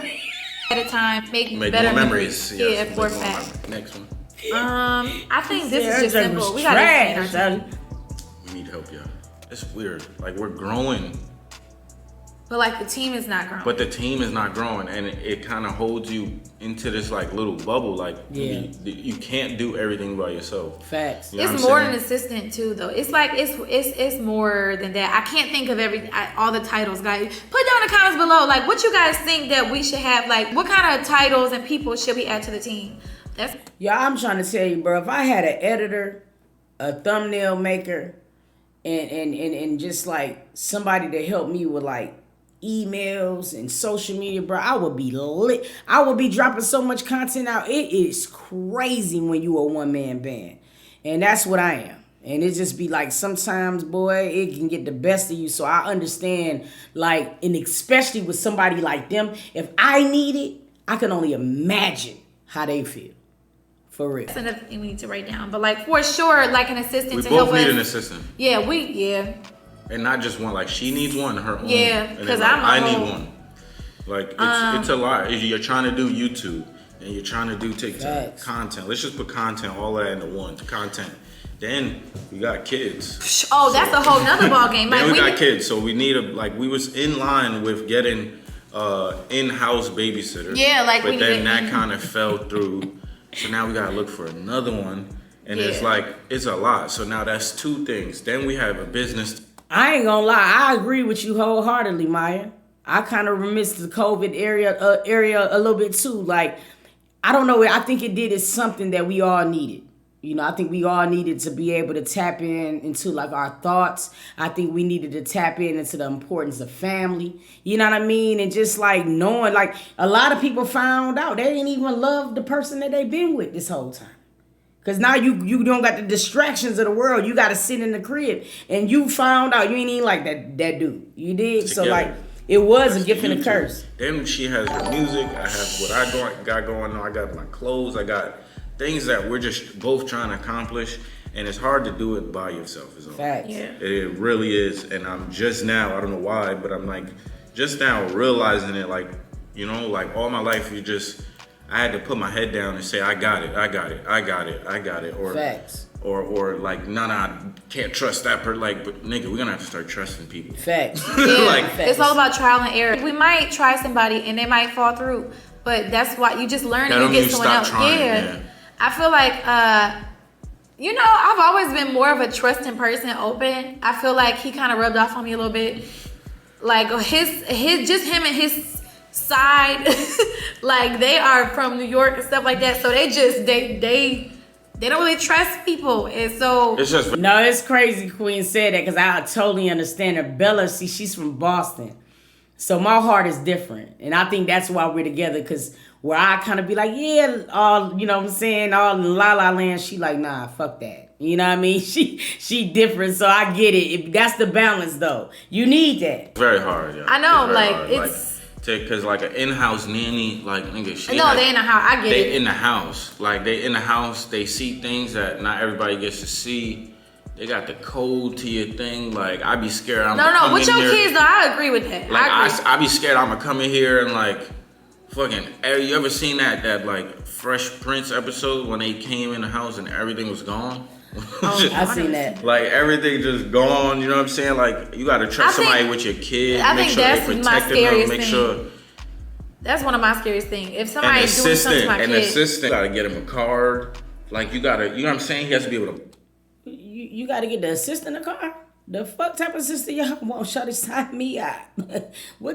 at a time. Make Make better more memories. Yeah, Yes, for a make more fact. memories. Next one. I think this Yeah, is just that simple. was We gotta trash, explain our son. We need help, y'all. It's weird. Like we're growing, But like the team is not growing. but the team is not growing, and it kind of holds you into this like little bubble. Like Yeah. you can't do everything by yourself. Facts. You know what It's I'm more saying? than assistant too, though. It's like it's more than that. I can't think of all the titles, guys. Put down in the comments below, like what you guys think that we should have. Like what kind of titles and people should we add to the team? That's Yeah, I'm trying to tell you, bro. If I had an editor, a thumbnail maker, and just like somebody to help me with like emails and social media, bro, I would be lit. I would be dropping so much content out. It is crazy when you a one man band, and that's what I am. And it just be like sometimes, boy, it can get the best of you. So I understand, like, and especially with somebody like them, if I need it, I can only imagine how they feel. For real. another thing we need to write down. But like for sure, like an assistant We to help both need us. an assistant, Yeah. and not just one. Like she needs one, her own. Yeah, and then, 'cause like, I'm a I need whole- one. Like it's a lot. You're trying to do YouTube and you're trying to do TikTok Facts. content. Let's just put content all that into one content. Then we got kids. Oh, that's a whole nother ball game. Like Then we got kids, so we need we was in line with getting in-house babysitter. Yeah, like but we then need- that kind of fell through. So now we gotta look for another one, and it's Yeah. like it's a lot. So now that's two things. Then we have a business. I ain't gonna lie, I agree with you wholeheartedly, Maya. I kind of remiss the COVID area a little bit too. Like, I don't know, I think it did is something that we all needed. You know, I think we all needed to be able to tap into like our thoughts. I think we needed to tap into the importance of family. You know what I mean? And just like knowing, like a lot of people found out they didn't even love the person that they've been with this whole time. Cause now you don't got the distractions of the world. You got to sit in the crib, and you found out you ain't even like that dude. You did. So Together. like, It was a That's gift and a YouTube. curse. Then she has her music. I have what I got going on. I got my clothes. I got things that we're just both trying to accomplish. And it's hard to do it by yourself. Is all. Facts. Yeah. It really is. And I'm just now, I don't know why, but I'm like, just now realizing it, like, you know, like all my life, I had to put my head down and say, I got it. Or, Facts. or like, nah, can't trust that person. Like, but nigga, we're gonna have to start trusting people. Facts. Yeah. Like, It's all about trial and error. We might try somebody and they might fall through, but that's why you just learn That and don't you mean get someone stop else. trying, Yeah. yeah. I feel like, you know, I've always been more of a trusting person, open. I feel like he kind of rubbed off on me a little bit. Like just him and his side, like they are from New York and stuff like that. So they don't really trust people, and so it's just No, it's crazy Queen said that because I totally understand her. Bella, see, she's from Boston. So my heart is different. And I think that's why we're together, because where I kind of be like, yeah, all, you know what I'm saying, all in La La Land, she like, nah, fuck that. You know what I mean? She different, so I get it. That's the balance, though. You need that. very hard. Yeah. I know, It's very like, hard. it's- because like an in-house nanny, like nigga, she no, they in the house. I get they it. in the house. Like they in the house, they see things that not everybody gets to see. They got the code to your thing. Like I be scared. No, with your kids though, I agree with that. Like I agree. I be scared I'm gonna come in here and like fucking. You ever seen that like Fresh Prince episode when they came in the house and everything was gone? I seen that. Like everything just gone, you know what I'm saying? Like you gotta trust I think- somebody with your kid. I make think sure that's they my protecting them. scariest Make thing. sure That's one of my scariest things. If an somebody's doing something to my assistant, kid, gotta get him a card. Like you know what I'm saying? He has to be able to. You got to get the assistant in the car. The fuck type of assistant y'all want? Shut it, sign me out. Why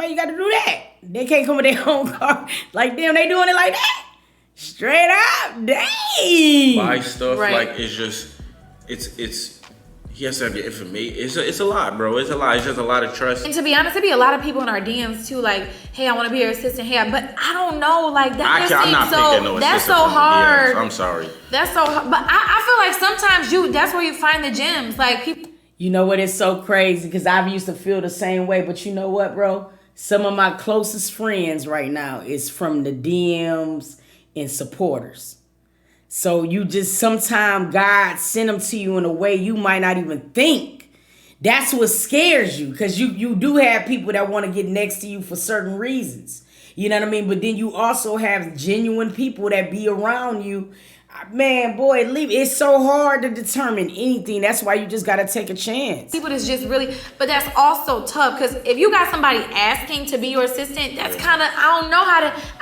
you got to do that? They can't come with their own car. Like, damn, they doing it like that? Straight up, dang. Buy stuff. Right. Like it's just, it's. He has to have your information. It's a lot, bro. It's a lot. It's just a lot of trust. and to be honest, there be a lot of people in our DMs too, like, hey, I want to be your assistant. Hey, but I don't know, like that. I'm not picking no That's assistant so from the hard. DMs. I'm sorry. That's so hard. But I feel like sometimes that's where you find the gems. Like people. You know what? It's so crazy because I've used to feel the same way. But you know what, bro? Some of my closest friends right now is from the DMs and supporters. So you just, sometimes God send them to you in a way you might not even think. That's what scares you, because you do have people that want to get next to you for certain reasons. You know what I mean? But then you also have genuine people that be around you. Man, boy, it's so hard to determine anything. That's why you just got to take a chance. People that's just really, but that's also tough because if you got somebody asking to be your assistant, that's kind of, I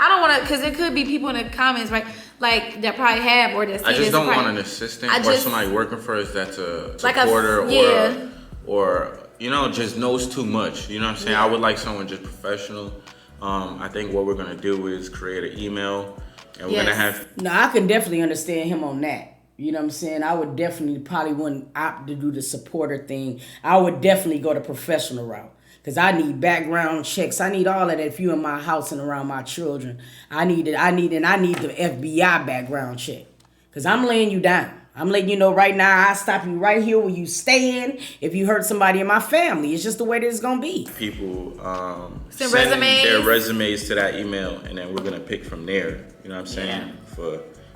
don't want to, because it could be people in the comments, right? Like that probably have or that. I just don't want an assistant or somebody working for us that's a Like a- supporter yeah. or you know, just knows too much. You know what I'm saying? I would like someone just professional. I think what we're gonna do is create an email, and we're gonna have. No, I can definitely understand him on that. You know what I'm saying? I would definitely probably wouldn't opt to do the supporter thing. I would definitely go the professional route. Because I need background checks. I need all of that if you're in my house and around my children. I need the FBI background check. Because I'm laying you down. I'm letting you know right now, I stop you right here where you staying if you hurt somebody in my family. It's just the way this is going to be. People Send sending resumes. their resumes to that email, and then we're gonna pick from there. You know what I'm saying?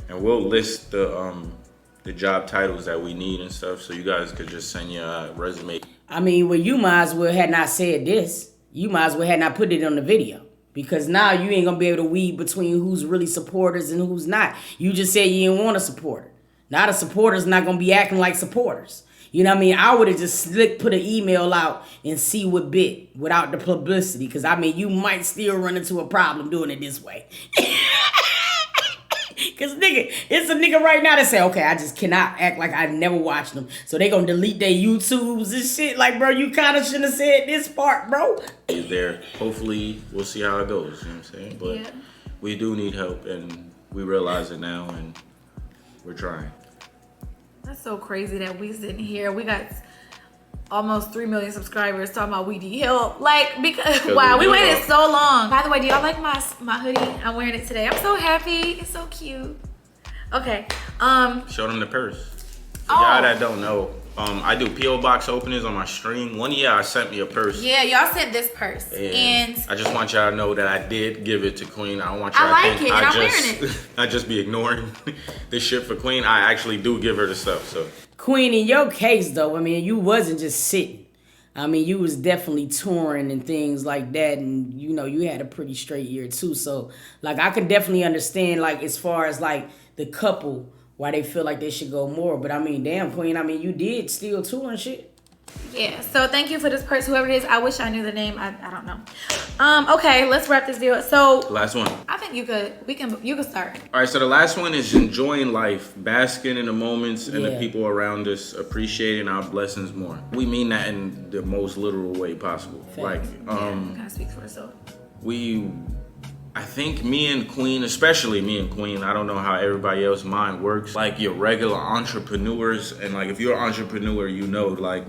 And we'll list the job titles that we need and stuff, so you guys could just send your resume. I mean, well, you might as well had not said this. You might as well had not put it on the video. Because now you ain't going to be able to weed between who's really supporters and who's not. You just said you didn't want a supporter. Now the supporters not going to be acting like supporters. You know what I mean? I would have just put an email out and see what bit without the publicity. Because, I mean, you might still run into a problem doing it this way. Because, nigga, it's a nigga right now that say, okay, I just cannot act like I never watched them. So they going to delete their YouTubes and shit. Like, bro, you kind of shouldn't have said this part, bro. There, hopefully, we'll see how it goes. You know what I'm saying? But Yeah. we do need help, and we realize it now, and we're trying. That's so crazy that we sitting here. We got almost 3 million subscribers talking about we need help. Like, because wow, we waited so long. By the way, do y'all like my hoodie? I'm wearing it today. I'm so happy. It's so cute. Okay. Show them the purse. For Oh. y'all that don't know, I do PO box openings on my stream. One year I sent me a purse. Yeah, y'all sent this purse. And I just want y'all to know that I did give it to Queen. I don't want y'all I to like think it, and I'm just, wearing it. I just be ignoring this shit for Queen. I actually do give her the stuff. So Queen, in your case though, I mean, you wasn't just sitting. I mean, you was definitely touring and things like that, and you know, you had a pretty straight year too. So, like, I could definitely understand, like, as far as like the couple, why they feel like they should go more. But I mean, damn, Queen, I mean, you did still tour and shit. yeah, so thank you for this purse, whoever it is. I wish I knew the name. I don't know. Okay, let's wrap this deal. So last one. I think you can start. All right, so the last one is enjoying life, basking in the moments and the Yeah. people around us, appreciating our blessings more. We mean that in the most literal way possible. Like, Kind of speaks for itself. I think me and Queen, especially me and Queen, I don't know how everybody else's mind works. Like, you're regular entrepreneurs, and like, if you're an entrepreneur, you know, like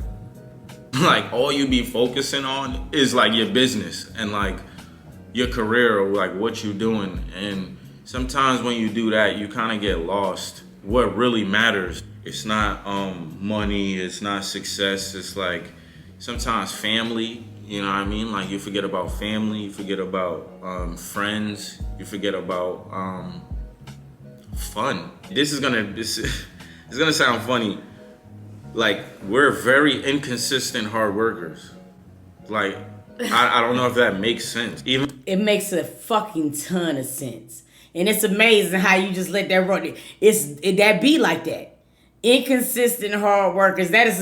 all you be focusing on is like your business and like your career or like what you're doing. And sometimes when you do that, you kind of get lost. What really matters, it's not money, it's not success, it's like sometimes family. You know what I mean? Like, you forget about family, you forget about friends, you forget about fun. This is gonna sound funny. Like, we're very inconsistent hard workers. Like, I don't know if that makes sense. Even It makes a fucking ton of sense. And it's amazing how you just let that run. That be like that. Inconsistent hard workers. That's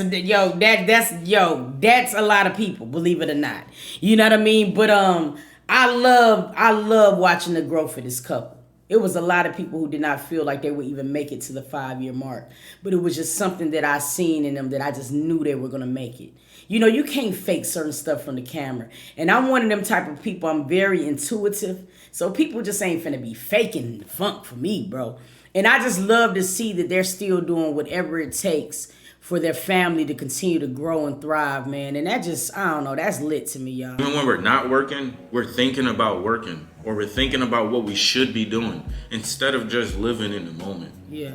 a lot of people, believe it or not. You know what I mean? But I love watching the growth of this couple. It was a lot of people who did not feel like they would even make it to the 5-year mark. But it was just something that I seen in them that I just knew they were gonna make it. You know, you can't fake certain stuff from the camera. And I'm one of them type of people, I'm very intuitive. So people just ain't finna be faking the funk for me, bro. And I just love to see that they're still doing whatever it takes for their family to continue to grow and thrive, man. And that just, I don't know, that's lit to me, y'all. when we're not working, we're thinking about working, or we're thinking about what we should be doing instead of just living in the moment. Yeah.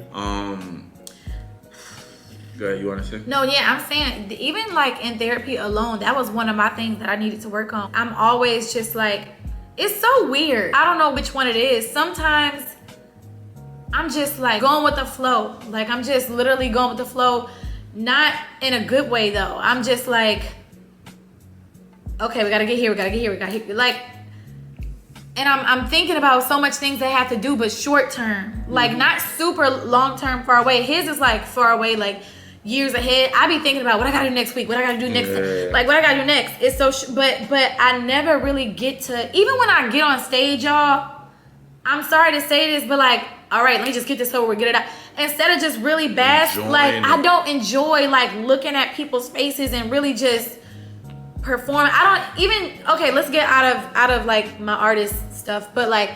Go ahead, you wanna say? No, yeah, I'm saying even like in therapy alone, that was one of my things that I needed to work on. I'm always just like, it's so weird. I don't know which one it is. Sometimes I'm just like going with the flow. Like, I'm just literally going with the flow. Not in a good way though. I'm just like, okay, we gotta get here, like, and I'm thinking about so much things I have to do, but short term, like not super long term, far away. His is like far away, like years ahead. I be thinking about what I gotta do next week, what I gotta do next, like what I gotta do next. It's so, but I never really get to, even when I get on stage, y'all, I'm sorry to say this, but like, all right, let me just get this over, get it out. Instead of just really bask, like I don't enjoy like looking at people's faces and really just perform. I don't even, okay, let's get out of like my artist stuff, but like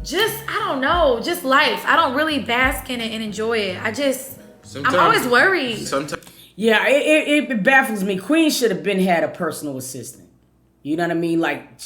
just, I don't know, just life. I don't really bask in it and enjoy it. I'm always worried. Sometimes. Yeah, it baffles me. Queen should have been had a personal assistant. You know what I mean? Like,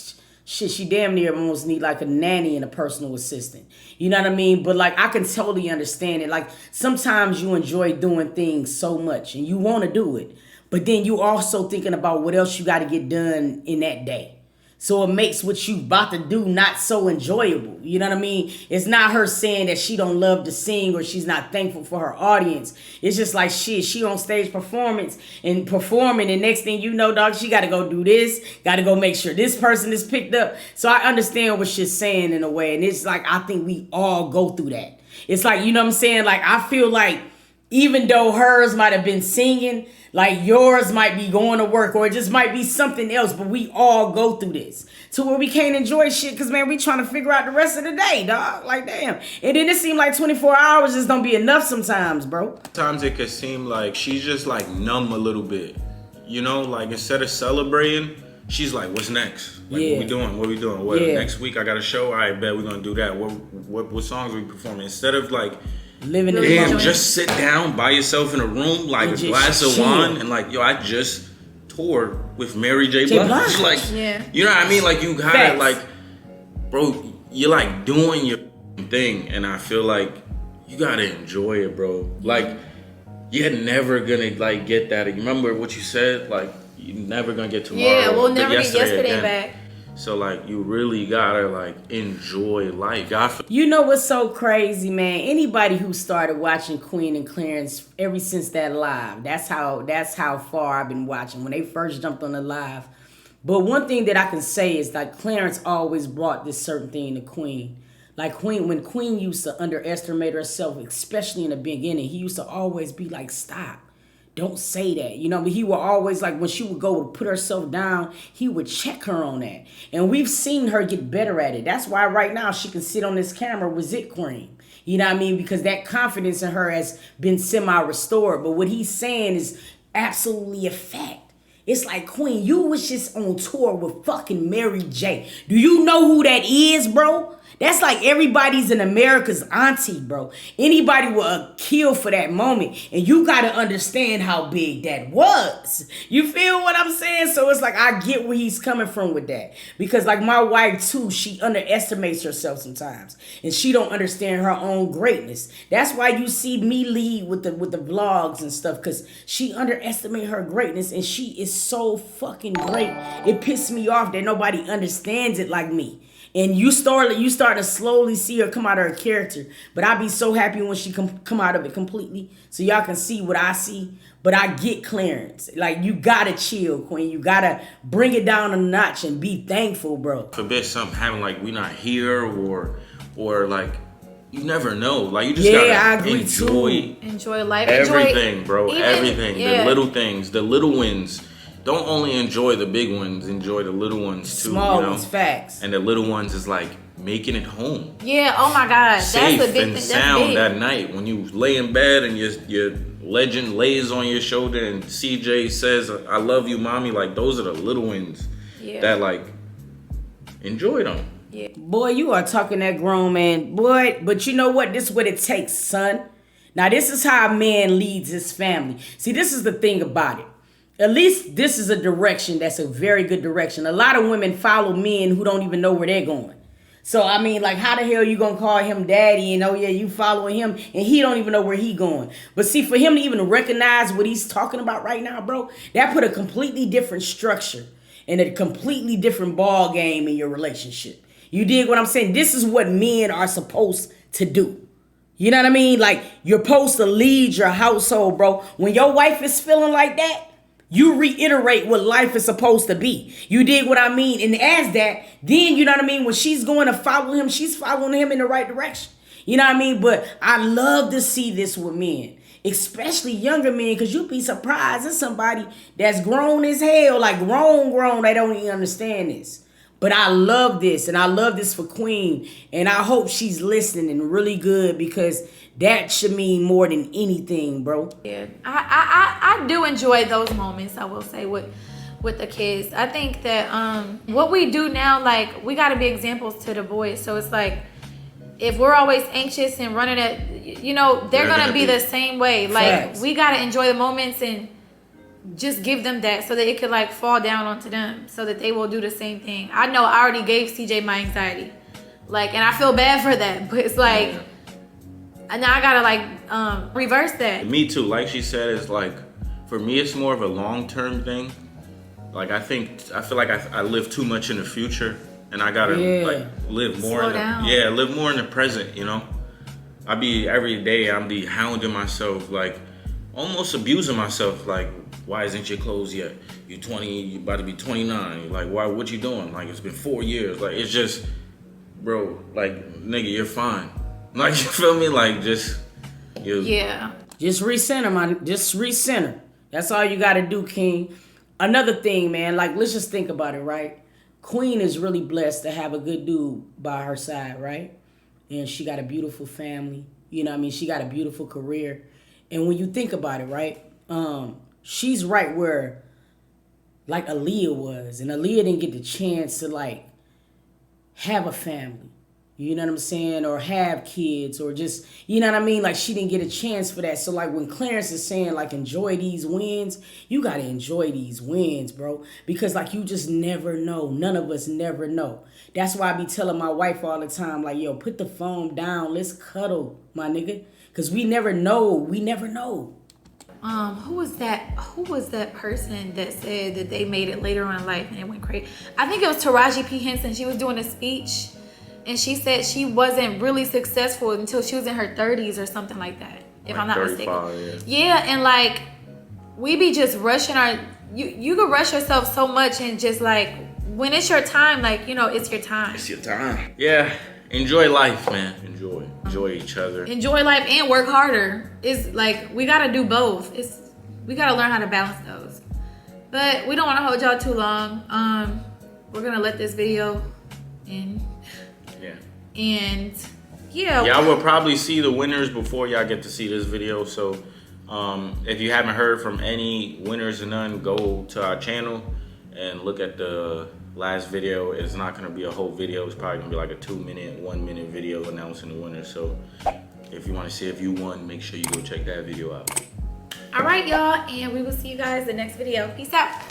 shit, she damn near almost need like a nanny and a personal assistant. You know what I mean? But like, I can totally understand it. Like, sometimes you enjoy doing things so much and you want to do it, but then you also thinking about what else you got to get done in that day. So it makes what you about to do not so enjoyable. You know what I mean? It's not her saying that she don't love to sing or she's not thankful for her audience. It's just like, shit, she on stage performing, and next thing you know, dog, she got to go do this, got to go make sure this person is picked up. So I understand what she's saying in a way. And it's like, I think we all go through that. It's like, you know what I'm saying? Like, I feel like even though hers might have been singing, like yours might be going to work, or it just might be something else, but we all go through this to where we can't enjoy shit because, man, we trying to figure out the rest of the day, dog. Like, damn. And then it seemed like 24 hours just don't be enough sometimes, bro. Sometimes it could seem like she's just like numb a little bit. You know, like instead of celebrating, she's like, what's next? Like, Yeah. What we doing? Well, Yeah. next week I got a show. All right, bet we're going to do that. What songs we performing? Instead of like, Living in the damn, moment. just sit down by yourself in a room, like And a just glass of chill. wine, and like, yo, I just toured with Mary J. J. Blige. Blige. Like, Yeah. you know what I mean? Like, you gotta, Facts. like, bro, you're like doing your thing, and I feel like you gotta enjoy it, bro. Like, you're never gonna like get that. You remember what you said? Like you're never gonna get tomorrow. Yeah, we'll but never get yesterday again. back. So like you really gotta like enjoy life. You know what's so crazy, man? Anybody who started watching Queen and Clarence ever since that live, that's how far I've been watching when they first jumped on the live. But one thing that I can say is like Clarence always brought this certain thing to Queen. Like when Queen used to underestimate herself, especially in the beginning, he used to always be like, stop. Don't say that. You know, but he would always, like, when she would go to put herself down, he would check her on that. And we've seen her get better at it. That's why right now she can sit on this camera with Zit Cream. You know what I mean? Because that confidence in her has been semi-restored. But what he's saying is absolutely a fact. It's like, Queen, you was just on tour with fucking Mary J. Do you know who that is, bro? That's like everybody's in America's auntie, bro. Anybody will kill for that moment. And you got to understand how big that was. You feel what I'm saying? So it's like I get where he's coming from with that. Because like my wife too, she underestimates herself sometimes. And she don't understand her own greatness. That's why you see me lead with the vlogs and stuff. Because she underestimates her greatness. And she is so fucking great. It pisses me off that nobody understands it like me. And you start to slowly see her come out of her character. But I be so happy when she come out of it completely. So y'all can see what I see. But I get Clarence. Like, you gotta chill, Queen. You gotta bring it down a notch and be thankful, bro. Forbid something happen, like we not here or like you never know. Like you just gotta enjoy life. Everything, bro. Even, everything. The little things, the little wins. Don't only enjoy the big ones, enjoy the little ones too. Small you know? ones, facts. And the little ones is like making it home. Yeah, oh my God. Safe That's a big and thing. sound that night when you lay in bed and your legend lays on your shoulder and CJ says, I love you, mommy. Like, those are the little ones that, like, enjoy them. Yeah. Boy, you are talking that grown man. Boy, but you know what? This is what it takes, son. Now, this is how a man leads his family. See, this is the thing about it. At least this is a direction that's a very good direction. A lot of women follow men who don't even know where they're going. So, I mean, like, how the hell you gonna call him daddy and, oh, yeah, you following him and he don't even know where he going. But see, for him to even recognize what he's talking about right now, bro, that put a completely different structure and a completely different ball game in your relationship. You dig what I'm saying? This is what men are supposed to do. You know what I mean? Like, you're supposed to lead your household, bro. When your wife is feeling like that, you reiterate what life is supposed to be. You dig what I mean? And as that, then, you know what I mean? When she's going to follow him, she's following him in the right direction. You know what I mean? But I love to see this with men, especially younger men, because you'd be surprised. There's somebody that's grown as hell, like grown. They don't even understand this. But I love this, and I love this for Queen, and I hope she's listening really good, because that should mean more than anything, bro. Yeah, I do enjoy those moments, I will say, with the kids. I think that what we do now, like, we got to be examples to the boys. So it's like, if we're always anxious and running at, you know, they're going to be the same way. Like, Facts. we got to enjoy the moments and just give them that so that it could, like, fall down onto them so that they will do the same thing. I know I already gave CJ my anxiety. Like, and I feel bad for that. But it's like, and now I got to, like, reverse that. Me too. Like she said, it's like, for me, it's more of a long-term thing. Like, I feel like I live too much in the future, and I gotta like live more. Live more in the present. You know, every day I'm be hounding myself, like almost abusing myself. Like, why isn't your clothes yet? You 20, you about to be 29. Like, why? What you doing? Like, it's been 4 years. Like, it's just, bro. Like, nigga, you're fine. Like, you feel me? Like, just Just recenter, man. Just recenter. That's all you gotta do, King. Another thing, man, like, let's just think about it, right? Queen is really blessed to have a good dude by her side, right? And she got a beautiful family. You know what I mean? She got a beautiful career. And when you think about it, right? She's right where, like, Aaliyah was. And Aaliyah didn't get the chance to, like, have a family. You know what I'm saying? Or have kids, or just, you know what I mean? Like, she didn't get a chance for that. So, like, when Clarence is saying, like, enjoy these wins, you got to enjoy these wins, bro. Because, like, you just never know. None of us never know. That's why I be telling my wife all the time, like, yo, put the phone down. Let's cuddle, my nigga. Because we never know. We never know. Who was that person that said that they made it later on in life and it went crazy? I think it was Taraji P. Henson. She was doing a speech and she said she wasn't really successful until she was in her 30s or something like that, if I'm not mistaken. Yeah, and like we be just rushing you could rush yourself so much, and just like when it's your time, like, you know, it's your time. It's your time. Yeah. Enjoy life, man. Enjoy each other. Enjoy life and work harder. It's like we gotta do both. We gotta learn how to balance those. But we don't want to hold y'all too long. We're gonna let this video end. Yeah. And yeah. Y'all will probably see the winners before y'all get to see this video. So if you haven't heard from any winners or none, go to our channel and look at the last video. It's not gonna be a whole video. It's probably gonna be like a 1 minute video announcing the winner. So if you want to see if you won, make sure you go check that video out. All right, y'all, and we will see you guys in the next video. Peace out.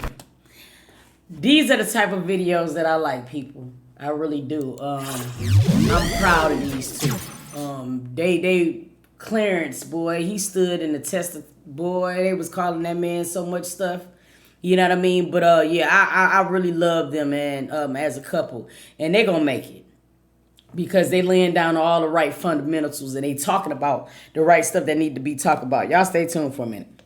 These are the type of videos that I like, people. I really do. I'm proud of these two. They Clarence, boy, he stood in the test of, boy, they was calling that man so much stuff. You know what I mean? But yeah, I really love them, man, as a couple. And they gonna make it. Because they laying down all the right fundamentals and they talking about the right stuff that need to be talked about. Y'all stay tuned for a minute.